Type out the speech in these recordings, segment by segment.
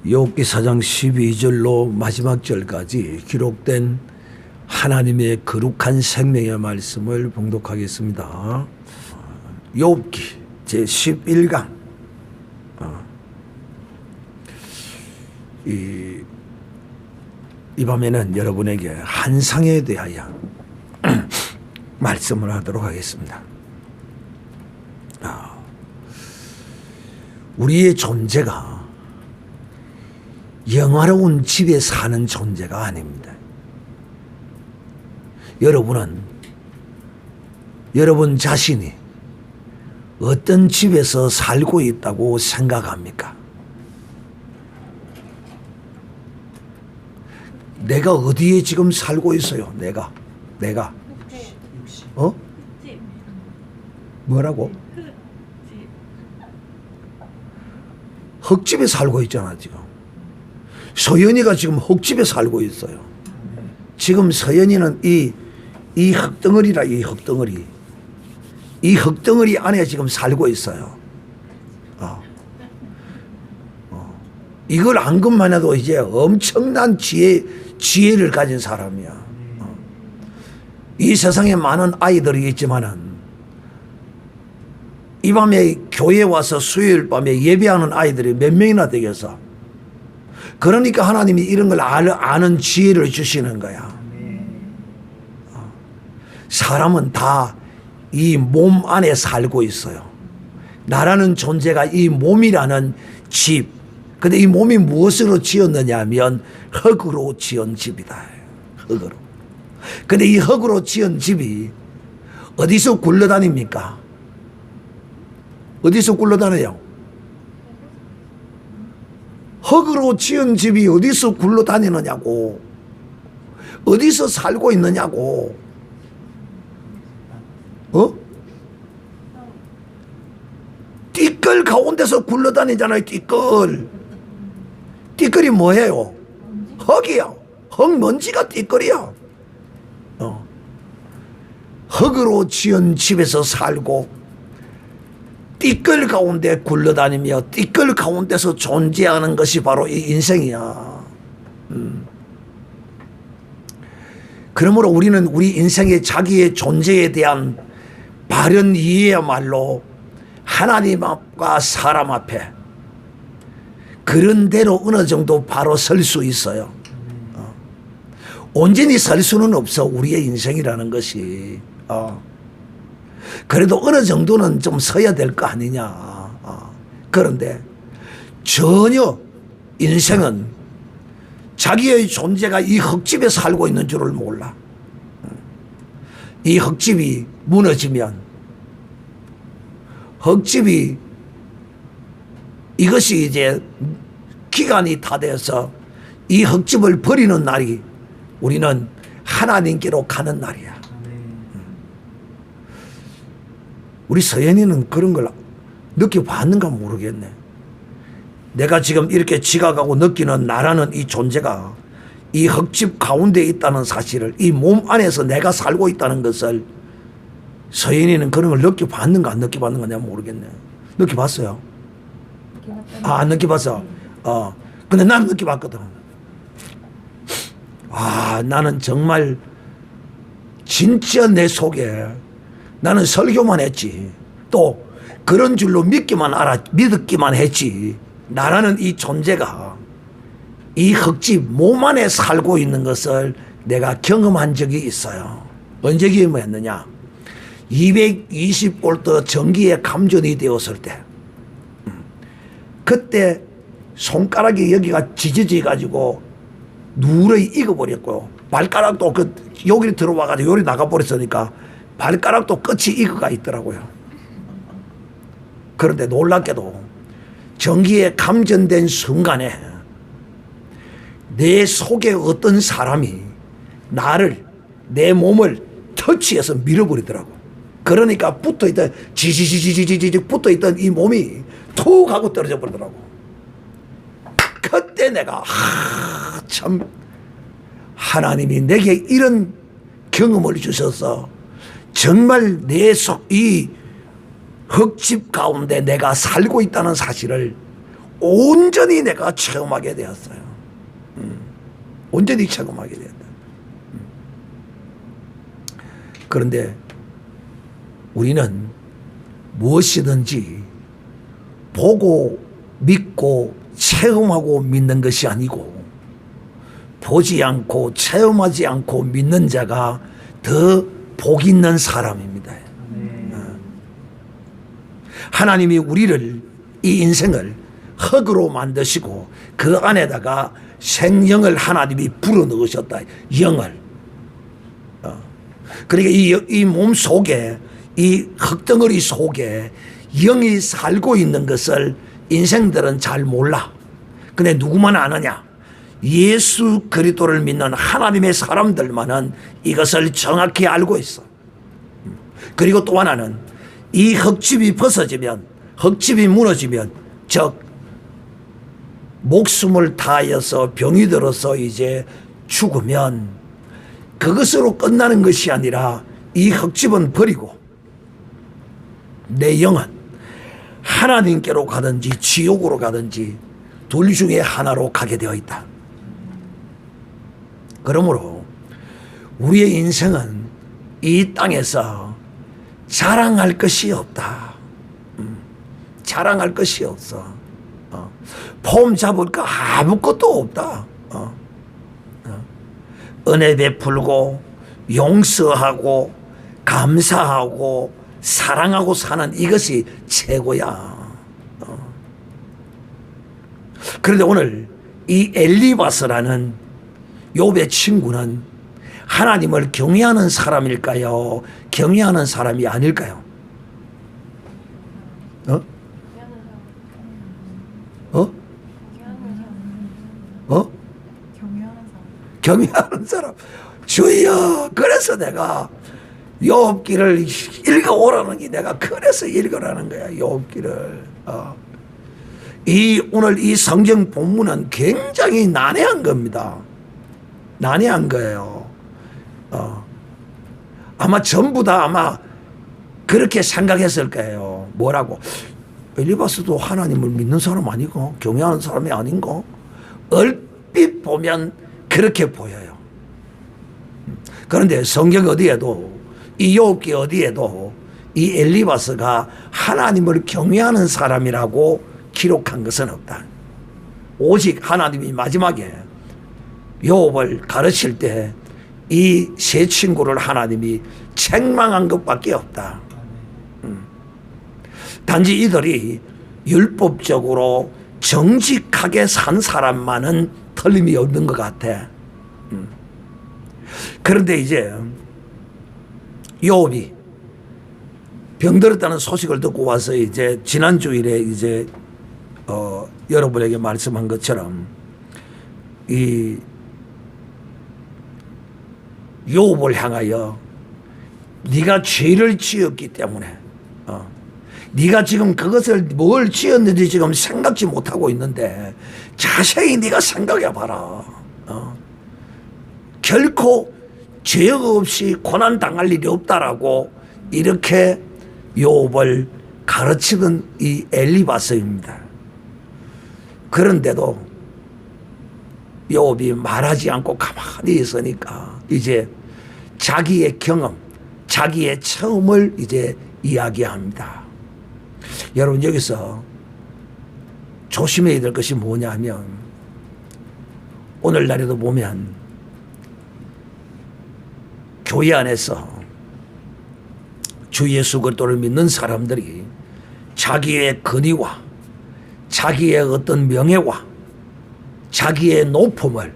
욥기 4장 12절로 마지막 절까지 기록된 하나님의 거룩한 생명의 말씀을 봉독하겠습니다. 욥기 제11강. 이 밤에는 여러분에게 한상에 대하여 말씀을 하도록 하겠습니다. 우리의 존재가 영화로운 집에 사는 존재가 아닙니다. 여러분은 여러분 자신이 어떤 집에서 살고 있다고 생각합니까? 내가 어디에 지금 살고 있어요? 내가 뭐라고? 흙집에 살고 있잖아. 지금 서연이가 지금 흙집에 살고 있어요. 지금 서연이는 이 흙덩어리라. 이 흙덩어리 안에 지금 살고 있어요. 이걸 안 것만 해도 이제 엄청난 지혜를 가진 사람이야. 이 세상에 많은 아이들이 있지만은 이 밤에 교회에 와서 수요일 밤에 예배하는 아이들이 몇 명이나 되겠어. 그러니까 하나님이 이런 걸 아는 지혜를 주시는 거야. 사람은 다 이 몸 안에 살고 있어요. 나라는 존재가 이 몸이라는 집. 근데 이 몸이 무엇으로 지었느냐 하면 흙으로 지은 집이다. 흙으로. 근데 이 흙으로 지은 집이 어디서 굴러다닙니까? 어디서 굴러다녀요? 흙으로 지은 집이 어디서 굴러다니느냐고. 어디서 살고 있느냐고. 띠끌 가운데서 굴러다니잖아요. 띠끌이 뭐예요? 흙이야. 흙먼지가 띠끌이야. 흙으로 지은 집에서 살고 띠끌 가운데 굴러다니며 띠끌 가운데서 존재하는 것이 바로 이 인생이야. 그러므로 우리는 우리 인생의 자기의 존재에 대한 바른 이해야말로 하나님과 사람 앞에 그런 대로 어느 정도 바로 설 수 있어요. 온전히 설 수는 없어. 우리의 인생이라는 것이. 그래도 어느 정도는 좀 서야 될 거 아니냐. 그런데 전혀 인생은 자기의 존재가 이 흙집에 살고 있는 줄을 몰라. 이 흙집이 무너지면 흙집이 이것이 이제 기간이 다 돼서 이 흙집을 버리는 날이 우리는 하나님께로 가는 날이야. 우리 서연이는 그런 걸 느껴봤는가 모르겠네. 내가 지금 이렇게 지각하고 느끼는 나라는 이 존재가 이 흙집 가운데 있다는 사실을, 이 몸 안에서 내가 살고 있다는 것을 서연이는 그런 걸 느껴봤는가 안 느껴봤는가 내가 모르겠네. 느껴봤어요? 안 느껴봤어? 근데 난 느껴봤거든. 나는 정말 진짜 내 속에 나는 설교만 했지. 또 그런 줄로 믿기만 했지. 나라는 이 존재가 이 흙집 몸 안에 살고 있는 것을 내가 경험한 적이 있어요. 언제 경험했느냐? 220V 전기에 감전이 되었을 때, 그때 손가락이 여기가 지져져가지고 누렇게 익어버렸고, 발가락도 여기 들어와가지고 여기 나가버렸으니까 발가락도 끝이 익어가 있더라고요. 그런데 놀랍게도 전기에 감전된 순간에 내 속에 어떤 사람이 내 몸을 터치해서 밀어버리더라고. 그러니까 지지지지지지 붙어있던 이 몸이 툭 하고 떨어져 버리더라고. 그때 내가 참 하나님이 내게 이런 경험을 주셔서 정말 내 속 이 흙집 가운데 내가 살고 있다는 사실을 온전히 내가 체험하게 되었어요. 온전히 체험하게 되었다. 그런데 우리는 무엇이든지 보고 믿고 체험하고 믿는 것이 아니고 보지 않고 체험하지 않고 믿는 자가 더 복 있는 사람입니다. 하나님이 우리를 이 인생을 흙으로 만드시고 그 안에다가 생명을 하나님이 불어넣으셨다. 영을. 그러니까 이 몸 속에 이 흙덩어리 속에 영이 살고 있는 것을 인생들은 잘 몰라. 근데 누구만 아느냐? 예수 그리스도를 믿는 하나님의 사람들만은 이것을 정확히 알고 있어. 그리고 또 하나는 이 흙집이 벗어지면, 흙집이 무너지면, 즉 목숨을 다하여서 병이 들어서 이제 죽으면 그것으로 끝나는 것이 아니라 이 흙집은 버리고 내 영은 하나님께로 가든지 지옥으로 가든지 둘 중에 하나로 가게 되어 있다. 그러므로 우리의 인생은 이 땅에서 자랑할 것이 없다. 자랑할 것이 없어. 폼 잡을 거 아무것도 없다. 은혜 베풀고 용서하고 감사하고 사랑하고 사는 이것이 최고야. 그런데 오늘 이 엘리바스라는 욥의 친구는 하나님을 경외하는 사람일까요? 경외하는 사람이 아닐까요? 경외하는 사람. 주여, 그래서 내가 욥기를 읽어오라는 게 내가 그래서 읽으라는 거야. 욥기를. 오늘 이 성경 본문은 굉장히 난해한 겁니다. 난해한 거예요. 아마 전부 다 아마 그렇게 생각했을 거예요. 뭐라고? 엘리바스도 하나님을 믿는 사람 아니고 경외하는 사람이 아닌가? 얼핏 보면 그렇게 보여요. 그런데 성경 어디에도 이 욥기 어디에도 이 엘리바스가 하나님을 경외하는 사람이라고 기록한 것은 없다. 오직 하나님이 마지막에 욥을 가르칠 때 이 세 친구를 하나님이 책망한 것밖에 없다. 단지 이들이 율법적으로 정직하게 산 사람만은 틀림이 없는 것 같아. 그런데 이제 욥이 병들었다는 소식을 듣고 와서 이제 지난 주일에 이제 여러분에게 말씀한 것처럼 이 욥을 향하여 네가 죄를 지었기 때문에 네가 지금 그것을 뭘 지었는지 지금 생각지 못하고 있는데 자세히 네가 생각해 봐라. 결코 죄 없이 고난 당할 일이 없다라고 이렇게 욥을 가르치던 이 엘리바스입니다. 그런데도 욥이 말하지 않고 가만히 있으니까 이제 자기의 경험, 자기의 처음을 이제 이야기합니다. 여러분, 여기서 조심해야 될 것이 뭐냐 하면 오늘날에도 보면 교회 안에서 주 예수 그리스도를 믿는 사람들이 자기의 권위와 자기의 어떤 명예와 자기의 높음을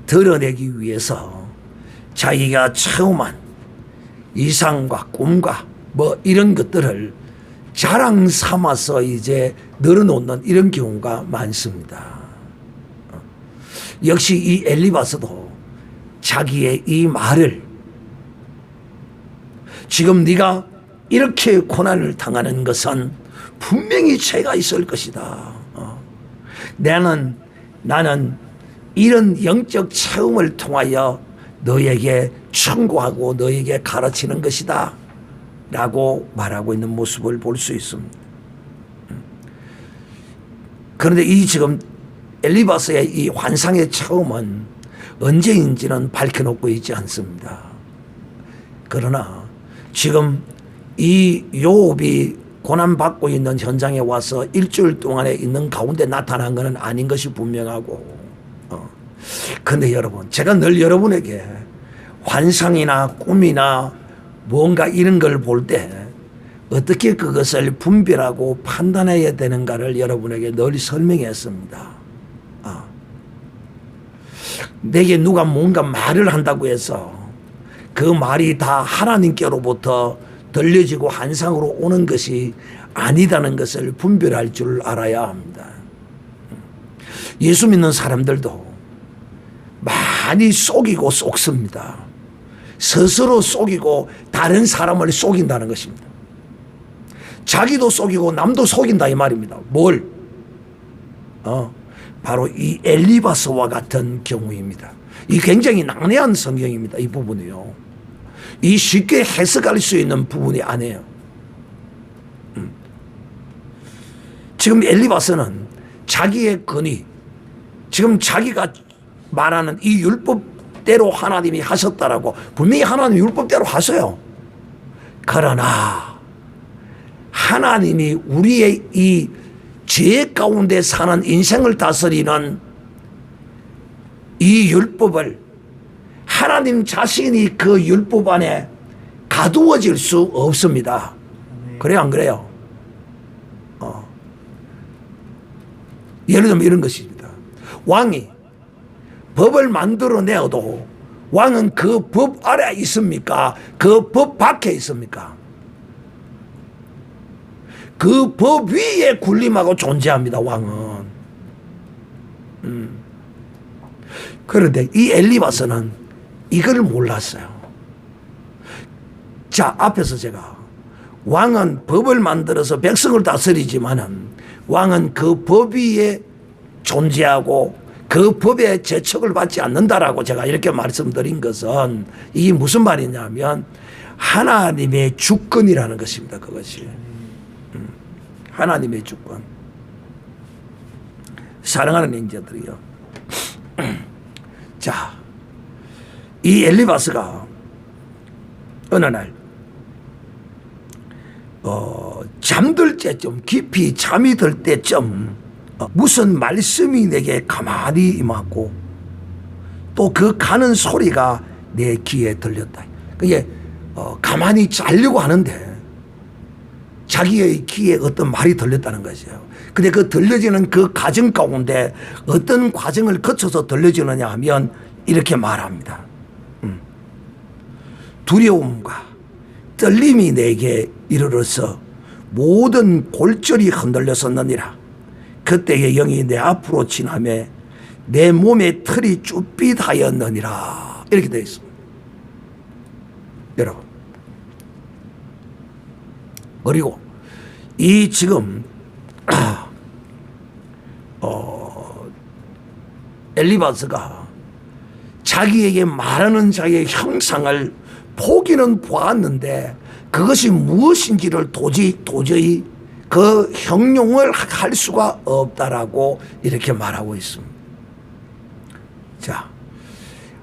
드러내기 위해서 자기가 체험한 이상과 꿈과 뭐 이런 것들을 자랑 삼아서 이제 늘어놓는 이런 경우가 많습니다. 역시 이 엘리바스도 자기의 이 말을 지금 네가 이렇게 고난을 당하는 것은 분명히 죄가 있을 것이다. 나는 이런 영적 체험을 통하여 너에게 충고하고 너에게 가르치는 것이다 라고 말하고 있는 모습을 볼 수 있습니다. 그런데 이 지금 엘리바스의 이 환상의 처음은 언제인지는 밝혀놓고 있지 않습니다. 그러나 지금 이 요업이 고난받고 있는 현장에 와서 일주일 동안에 있는 가운데 나타난 것은 아닌 것이 분명하고, 근데 여러분, 제가 늘 여러분에게 환상이나 꿈이나 뭔가 이런 걸 볼 때 어떻게 그것을 분별하고 판단해야 되는가를 여러분에게 늘 설명했습니다. 내게 누가 뭔가 말을 한다고 해서 그 말이 다 하나님께로부터 들려지고 환상으로 오는 것이 아니다는 것을 분별할 줄 알아야 합니다. 예수 믿는 사람들도 많이 속이고 속습니다. 스스로 속이고 다른 사람을 속인다는 것입니다. 자기도 속이고 남도 속인다 이 말입니다. 뭘? 바로 이 엘리바스와 같은 경우입니다. 이 굉장히 난해한 성경입니다. 이 부분이요. 이 쉽게 해석할 수 있는 부분이 아니에요. 지금 엘리바스는 자기의 근위, 지금 자기가 말하는 이 율법대로 하나님이 하셨다라고 분명히 하나님 율법대로 하세요. 그러나 하나님이 우리의 이 죄 가운데 사는 인생을 다스리는 이 율법을 하나님 자신이 그 율법 안에 가두어질 수 없습니다. 그래요, 안 그래요? 예를 들면 이런 것입니다. 왕이 법을 만들어내어도 왕은 그 법 아래 있습니까? 그 법 밖에 있습니까? 그 법 위에 군림하고 존재합니다, 왕은. 그런데 이 엘리바스는 이걸 몰랐어요. 자, 앞에서 제가 왕은 법을 만들어서 백성을 다스리지만은 왕은 그 법 위에 존재하고 그 법에 제척을 받지 않는다라고 제가 이렇게 말씀드린 것은 이게 무슨 말이냐면 하나님의 주권이라는 것입니다. 그것이. 하나님의 주권. 사랑하는 형제들이요. 자, 이 엘리바스가 어느 날 잠들 때쯤, 깊이 잠이 들 때쯤 무슨 말씀이 내게 가만히 임하고 또 그 가는 소리가 내 귀에 들렸다. 그게 가만히 자려고 하는데 자기의 귀에 어떤 말이 들렸다는 것이에요. 근데 그 들려지는 그 과정 가운데 어떤 과정을 거쳐서 들려지느냐 하면 이렇게 말합니다. 두려움과 떨림이 내게 이르러서 모든 골절이 흔들렸었느니라. 그때의 영이 내 앞으로 지나매 내 몸의 털이 쭈삣하였느니라. 이렇게 되어 있습니다. 여러분, 그리고 이 지금 엘리바스가 자기에게 말하는 자의 형상을 보기는 보았는데 그것이 무엇인지를 도저히 그 형용을 할 수가 없다라고 이렇게 말하고 있습니다. 자,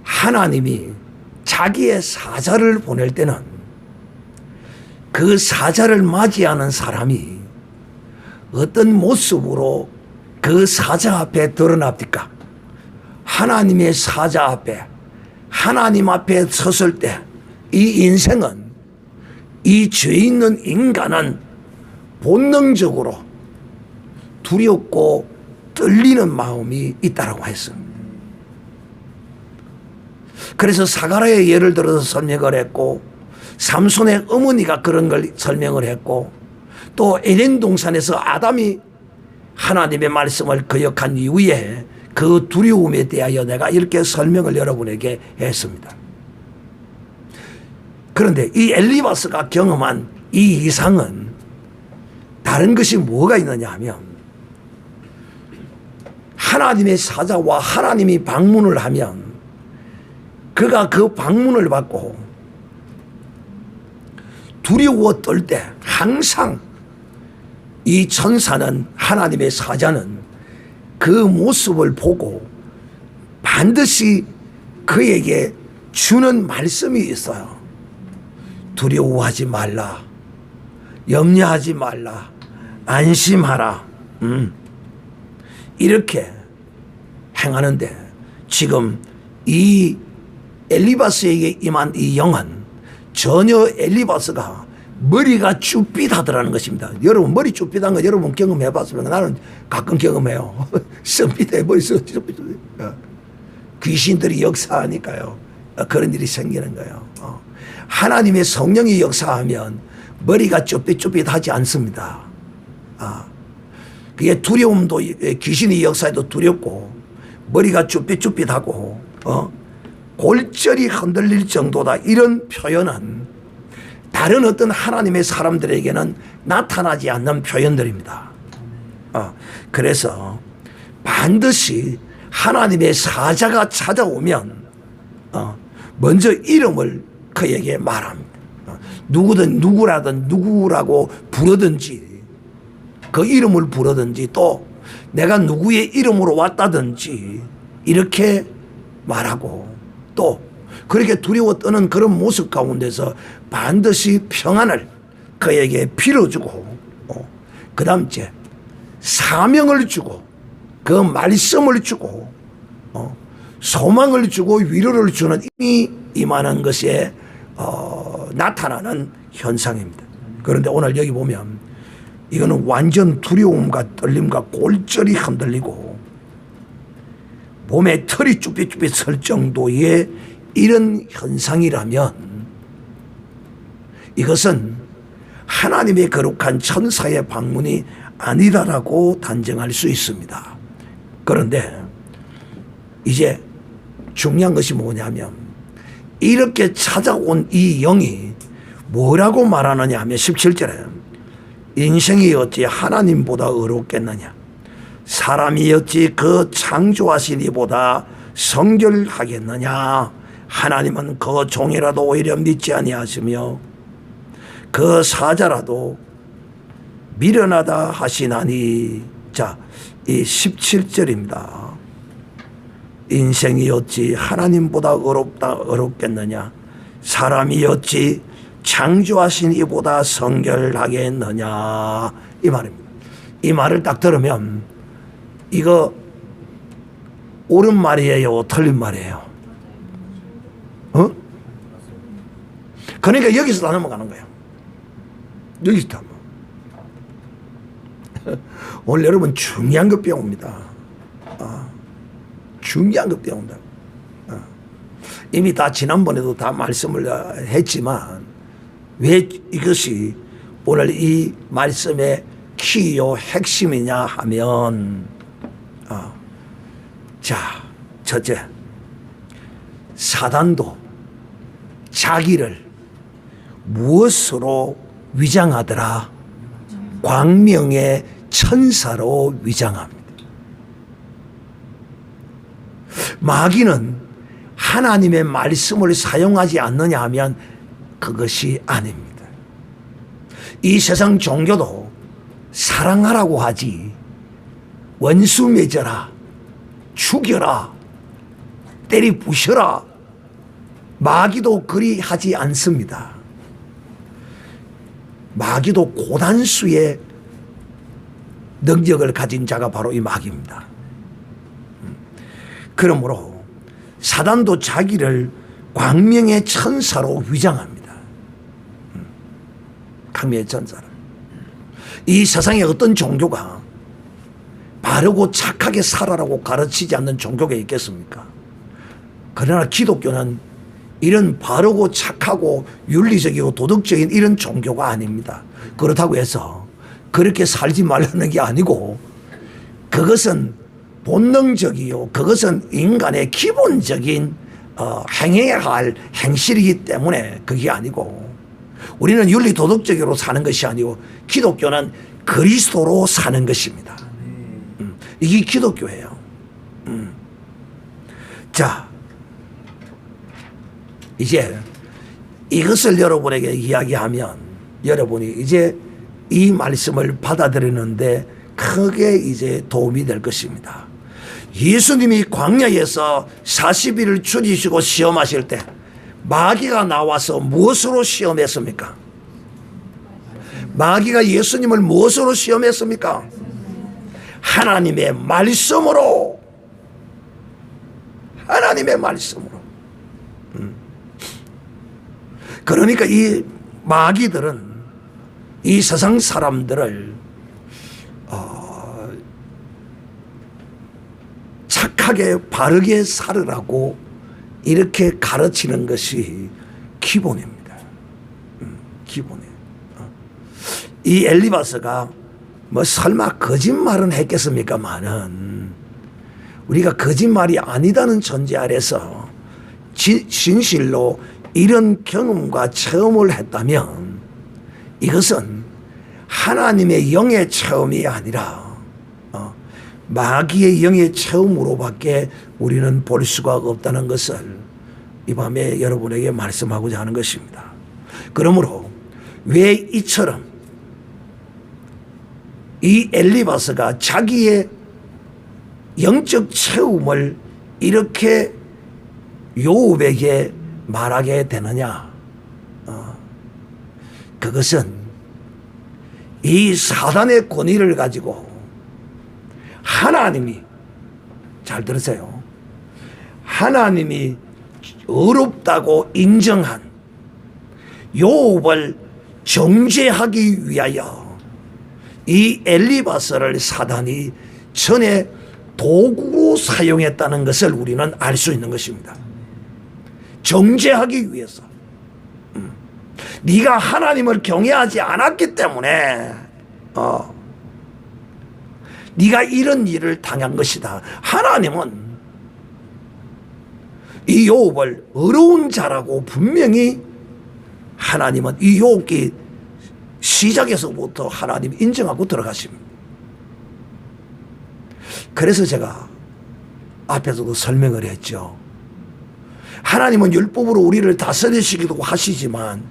하나님이 자기의 사자를 보낼 때는 그 사자를 맞이하는 사람이 어떤 모습으로 그 사자 앞에 드러납니까? 하나님의 사자 앞에, 하나님 앞에 섰을 때 이 인생은, 이 죄 있는 인간은 본능적으로 두렵고 떨리는 마음이 있다라고 했습니다. 그래서 사가랴의 예를 들어서 설명을 했고, 삼손의 어머니가 그런 걸 설명을 했고, 또 에덴 동산에서 아담이 하나님의 말씀을 거역한 이후에 그 두려움에 대하여 내가 이렇게 설명을 여러분에게 했습니다. 그런데 이 엘리바스가 경험한 이 이상은 다른 것이 뭐가 있느냐 하면 하나님의 사자와 하나님이 방문을 하면 그가 그 방문을 받고 두려워 떨 때 항상 이 천사는, 하나님의 사자는 그 모습을 보고 반드시 그에게 주는 말씀이 있어요. 두려워하지 말라. 염려하지 말라. 안심하라. 이렇게 행하는데 지금 이 엘리바스에게 임한 이 영은 전혀 엘리바스가 머리가 쭈삣하더라는 것입니다. 여러분 머리 쭈삣한 거 여러분 경험해 봤습니까? 나는 가끔 경험해요. 썸빗해 머리 쭈삣. 귀신들이 역사하니까요. 그런 일이 생기는 거예요. 하나님의 성령이 역사하면 머리가 쭈삣쭈삣하지 않습니다. 그게 두려움도 귀신이 역사해도 두렵고 머리가 쭈삣쭈삣하고 골절이 흔들릴 정도다. 이런 표현은 다른 어떤 하나님의 사람들에게는 나타나지 않는 표현들입니다. 그래서 반드시 하나님의 사자가 찾아오면 먼저 이름을 그에게 말합니다. 누구든 누구라든 누구라고 부르든지 그 이름을 부르든지 또 내가 누구의 이름으로 왔다든지 이렇게 말하고 또 그렇게 두려워 떠는 그런 모습 가운데서 반드시 평안을 그에게 빌어주고 그 다음 이제 사명을 주고 그 말씀을 주고 소망을 주고 위로를 주는 힘이 임하는 것에 나타나는 현상입니다. 그런데 오늘 여기 보면 이거는 완전 두려움과 떨림과 골절이 흔들리고 몸에 털이 쭈삣쭈삣 설 정도의 이런 현상이라면 이것은 하나님의 거룩한 천사의 방문이 아니다라고 단정할 수 있습니다. 그런데 이제 중요한 것이 뭐냐면 이렇게 찾아온 이 영이 뭐라고 말하느냐 하면 17절에 인생이 어찌 하나님보다 의롭겠느냐 사람이 어찌 그 창조하신 이보다 성결하겠느냐 하나님은 그 종이라도 오히려 믿지 아니하시며 그 사자라도 미련하다 하시나니. 자, 이 17절입니다. 인생이 어찌 하나님보다 의롭겠느냐 사람이 어찌 창조하신 이보다 성결하겠느냐 이 말입니다. 이 말을 딱 들으면 이거 옳은 말이에요 틀린 말이에요? 그러니까 여기서 다 넘어가는 거예요. 여기서 다 오늘 여러분 중요한 것 배웁니다. 중요한 것 배운다. 이미 다 지난번에도 다 말씀을 했지만 왜 이것이 오늘 이 말씀의 키요 핵심이냐 하면 자, 첫째 사단도 자기를 무엇으로 위장하더라? 광명의 천사로 위장합니다. 마귀는 하나님의 말씀을 사용하지 않느냐 하면 그것이 아닙니다. 이 세상 종교도 사랑하라고 하지 원수 맺어라, 죽여라, 때리 부셔라 마귀도 그리 하지 않습니다. 마귀도 고단수의 능력을 가진 자가 바로 이 마귀입니다. 그러므로 사단도 자기를 광명의 천사로 위장합니다. 광명의 천사를. 이 세상에 어떤 종교가 바르고 착하게 살아라고 가르치지 않는 종교가 있겠습니까? 그러나 기독교는 이런 바르고 착하고 윤리적이고 도덕적인 이런 종교가 아닙니다. 그렇다고 해서 그렇게 살지 말라는 게 아니고 그것은 본능적이요 그것은 인간의 기본적인 행해야 할 행실이기 때문에 그게 아니고 우리는 윤리 도덕적으로 사는 것이 아니고 기독교는 그리스도로 사는 것입니다. 이게 기독교예요. 자, 이제 이것을 여러분에게 이야기하면 여러분이 이제 이 말씀을 받아들이는데 크게 이제 도움이 될 것입니다. 예수님이 광야에서 40일을 줄이시고 시험하실 때 마귀가 나와서 무엇으로 시험했습니까? 마귀가 예수님을 무엇으로 시험했습니까? 하나님의 말씀으로. 하나님의 말씀으로. 그러니까 이 마귀들은 이 세상 사람들을 착하게 바르게 살으라고 이렇게 가르치는 것이 기본입니다. 기본이에요. 이 엘리바스가 뭐 설마 거짓말은 했겠습니까마는 우리가 거짓말이 아니다는 전제 아래서 진실로 이런 경험과 체험을 했다면 이것은 하나님의 영의 체험이 아니라 마귀의 영의 체험으로밖에 우리는 볼 수가 없다는 것을 이 밤에 여러분에게 말씀하고자 하는 것입니다. 그러므로 왜 이처럼 이 엘리바스가 자기의 영적 체험을 이렇게 요업에게 말하게 되느냐? 그것은 이 사단의 권위를 가지고 하나님이, 잘 들으세요, 하나님이 어렵다고 인정한 요업을 정죄하기 위하여 이 엘리바스를 사단이 전에 도구로 사용했다는 것을 우리는 알 수 있는 것입니다. 정죄하기 위해서. 네가 하나님을 경외하지 않았기 때문에 네가 이런 일을 당한 것이다. 하나님은 이 요업을 어려운 자라고 분명히 하나님은 이 요업기 시작에서부터 하나님 인정하고 들어가십니다. 그래서 제가 앞에서도 설명을 했죠. 하나님은 율법으로 우리를 다스리시기도 하시지만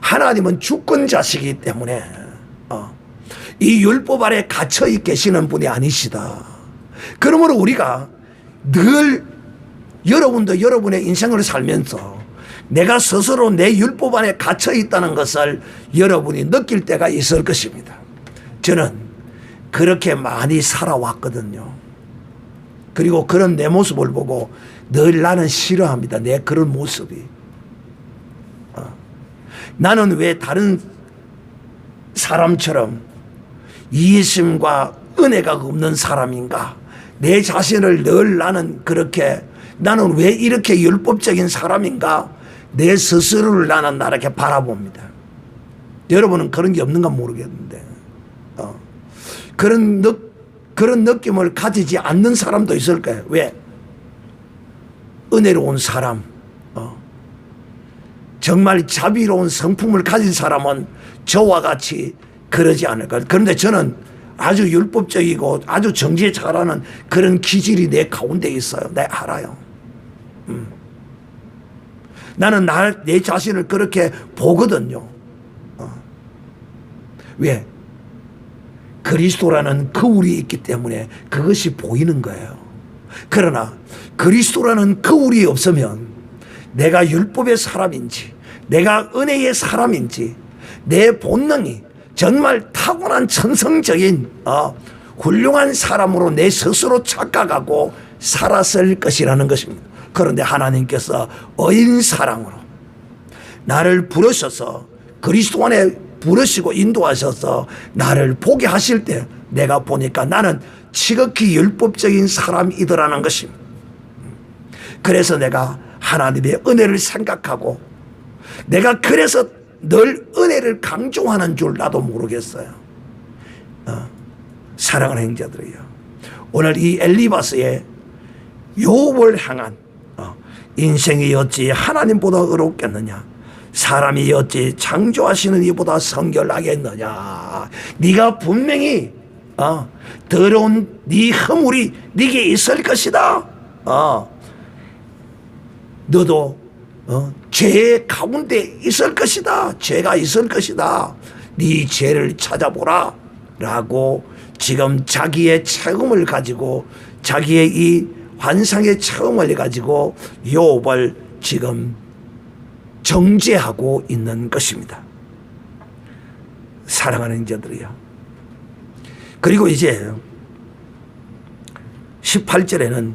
하나님은 주권자시기 때문에 이 율법 아래 갇혀 계시는 분이 아니시다. 그러므로 우리가 늘 여러분도 여러분의 인생을 살면서 내가 스스로 내 율법 안에 갇혀 있다는 것을 여러분이 느낄 때가 있을 것입니다. 저는 그렇게 많이 살아왔거든요. 그리고 그런 내 모습을 보고 늘 나는 싫어합니다. 내 그런 모습이. 나는 왜 다른 사람처럼 이해심과 은혜가 없는 사람인가? 내 자신을 늘 나는 왜 이렇게 율법적인 사람인가? 내 스스로를 나는 이렇게 바라봅니다. 여러분은 그런 게 없는가 모르겠는데 그런 느낌을 가지지 않는 사람도 있을 거예요. 왜? 은혜로운 사람, 정말 자비로운 성품을 가진 사람은 저와 같이 그러지 않을까. 그런데 저는 아주 율법적이고 아주 정지에 잘하는 그런 기질이 내 가운데 있어요. 내가 알아요. 나는 내 자신을 그렇게 보거든요. 왜? 그리스도라는 거울이 있기 때문에 그것이 보이는 거예요. 그러나 그리스도라는 거울이 없으면 내가 율법의 사람인지 내가 은혜의 사람인지 내 본능이 정말 타고난 천성적인 훌륭한 사람으로 내 스스로 착각하고 살았을 것이라는 것입니다. 그런데 하나님께서 어인 사랑으로 나를 부르셔서 그리스도 안에 부르시고 인도하셔서 나를 보게 하실 때 내가 보니까 나는 지극히 율법적인 사람이더라는 것입니다. 그래서 내가 하나님의 은혜를 생각하고 내가 그래서 늘 은혜를 강조하는 줄 나도 모르겠어요. 사랑하는 형제들이요, 오늘 이 엘리바스의 요업을 향한 인생이 어찌 하나님보다 어렵겠느냐, 사람이 어찌 창조하시는 이보다 성결하겠느냐. 네가 분명히 더러운 네 허물이 네게 있을 것이다. 너도 죄 가운데 있을 것이다. 죄가 있을 것이다. 네 죄를 찾아보라 라고 지금 자기의 체험을 가지고 자기의 이 환상의 체험을 가지고 욥을 지금 정죄하고 있는 것입니다. 사랑하는 형제들이요. 그리고 이제 18절에는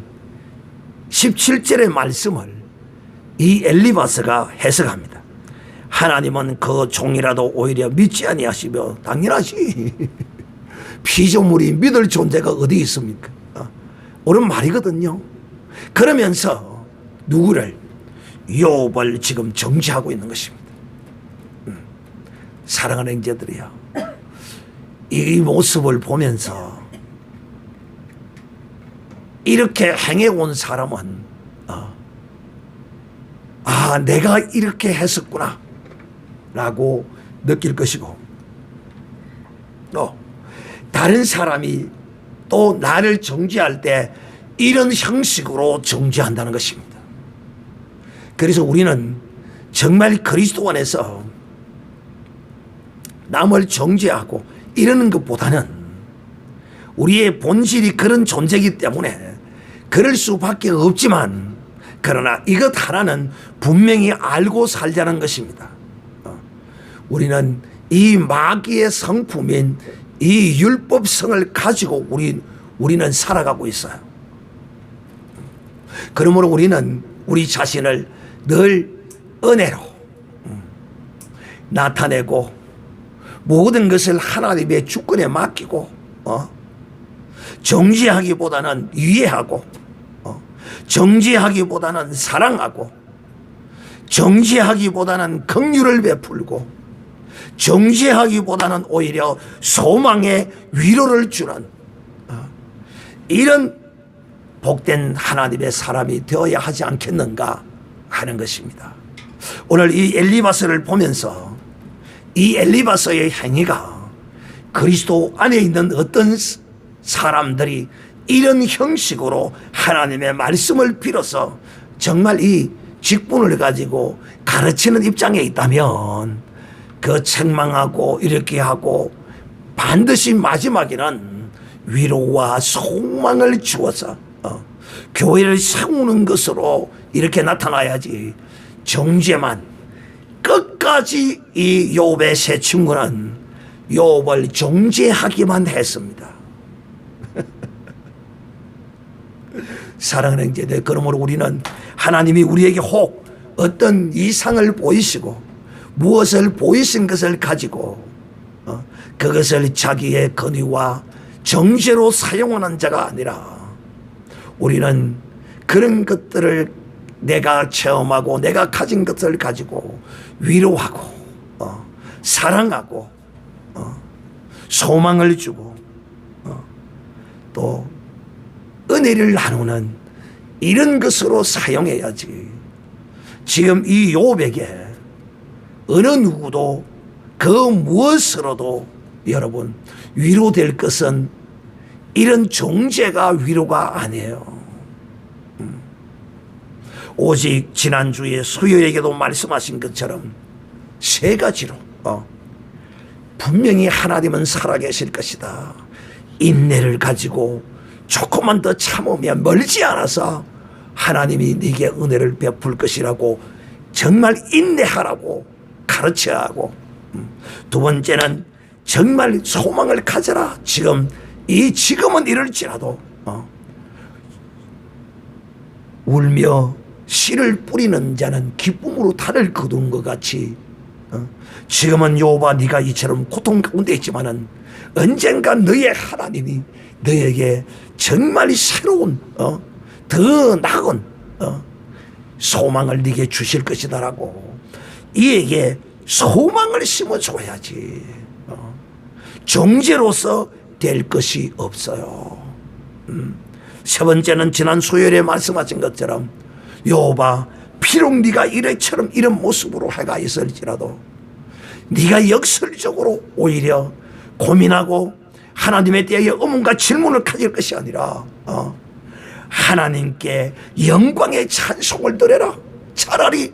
17절의 말씀을 이 엘리바스가 해석합니다. 하나님은 그 종이라도 오히려 믿지 아니하시며, 당연하지. 피조물이 믿을 존재가 어디 있습니까? 옳은 말이거든요. 그러면서 누구를? 욥을 지금 정죄하고 있는 것입니다. 사랑하는 형제들이요, 이 모습을 보면서 이렇게 행해온 사람은 내가 이렇게 했었구나 라고 느낄 것이고, 또 다른 사람이 또 나를 정죄할 때 이런 형식으로 정죄한다는 것입니다. 그래서 우리는 정말 그리스도 안에서 남을 정죄하고 이러는 것보다는 우리의 본질이 그런 존재이기 때문에 그럴 수밖에 없지만, 그러나 이것 하나는 분명히 알고 살자는 것입니다. 우리는 이 마귀의 성품인 이 율법성을 가지고 우리는 살아가고 있어요. 그러므로 우리는 우리 자신을 늘 은혜로 나타내고 모든 것을 하나님의 주권에 맡기고 정죄하기보다는 이해하고 정죄하기보다는 사랑하고 정죄하기보다는 긍휼을 베풀고 정죄하기보다는 오히려 소망의 위로를 주는 이런 복된 하나님의 사람이 되어야 하지 않겠는가 하는 것입니다. 오늘 이 엘리바스를 보면서 이 엘리바스의 행위가 그리스도 안에 있는 어떤 사람들이 이런 형식으로 하나님의 말씀을 빌어서 정말 이 직분을 가지고 가르치는 입장에 있다면 그 책망하고 이렇게 하고 반드시 마지막에는 위로와 소망을 주어서 교회를 세우는 것으로 이렇게 나타나야지, 정죄만 끝까지 이 욥의 세 친구는 욥을 정죄하기만 했습니다. 사랑하는 형제들, 그러므로 우리는 하나님이 우리에게 혹 어떤 이상을 보이시고 무엇을 보이신 것을 가지고 그것을 자기의 권위와 정죄로 사용하는 자가 아니라, 우리는 그런 것들을 내가 체험하고 내가 가진 것을 가지고 위로하고 사랑하고 소망을 주고 또 은혜를 나누는 이런 것으로 사용해야지. 지금 이 욥에게 어느 누구도 그 무엇으로도 여러분 위로될 것은 이런 정죄가 위로가 아니에요. 오직 지난주에 수요에게도 말씀하신 것처럼 세 가지로 분명히 하나님은 살아계실 것이다. 인내를 가지고 조금만 더 참으면 멀지 않아서 하나님이 네게 은혜를 베풀 것이라고 정말 인내하라고 가르쳐야 하고, 두 번째는 정말 소망을 가져라. 지금은 이럴지라도 울며 씨를 뿌리는 자는 기쁨으로 달을 거둔 것 같이 지금은 욥아 네가 이처럼 고통 가운데 있지만은 언젠가 너의 하나님이 너에게 정말 새로운 더 나은 소망을 네게 주실 것이다라고 이에게 소망을 심어줘야지. 정죄로서 될 것이 없어요. 세 번째는 지난 수요일에 말씀하신 것처럼 욥아 비록 네가 이래처럼 이런 모습으로 해가 있을지라도 네가 역설적으로 오히려 고민하고 하나님에 대하여 의문과 질문을 가질 것이 아니라 하나님께 영광의 찬송을 드려라. 차라리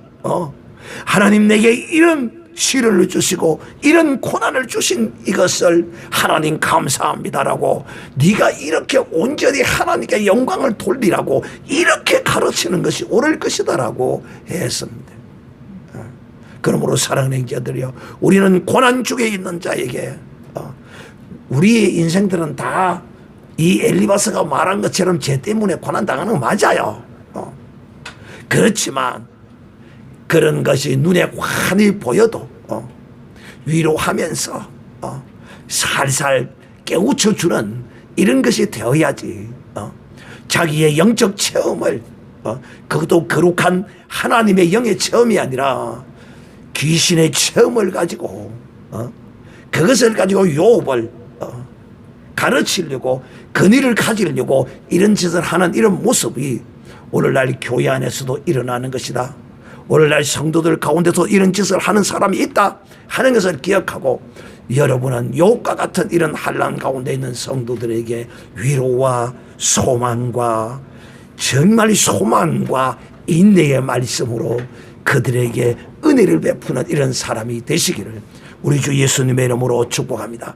하나님 내게 이런 시련을 주시고 이런 고난을 주신 이것을 하나님 감사합니다라고, 네가 이렇게 온전히 하나님께 영광을 돌리라고 이렇게 가르치는 것이 옳을 것이다라고 했습니다. 그러므로 사랑하는 형제들이여, 우리는 고난 중에 있는 자에게 우리의 인생들은 다 이 엘리바스가 말한 것처럼 죄 때문에 고난 당하는 거 맞아요. 그렇지만 그런 것이 눈에 환히 보여도 위로하면서 살살 깨우쳐주는 이런 것이 되어야지. 자기의 영적 체험을 그것도 거룩한 하나님의 영의 체험이 아니라 귀신의 체험을 가지고 그것을 가지고 욥을 가르치려고, 근위를 가지려고 이런 짓을 하는 이런 모습이 오늘날 교회 안에서도 일어나는 것이다. 오늘날 성도들 가운데서 이런 짓을 하는 사람이 있다 하는 것을 기억하고, 여러분은 욥과 같은 이런 환난 가운데 있는 성도들에게 위로와 소망과, 정말 소망과 인내의 말씀으로 그들에게 은혜를 베푸는 이런 사람이 되시기를 우리 주 예수님의 이름으로 축복합니다.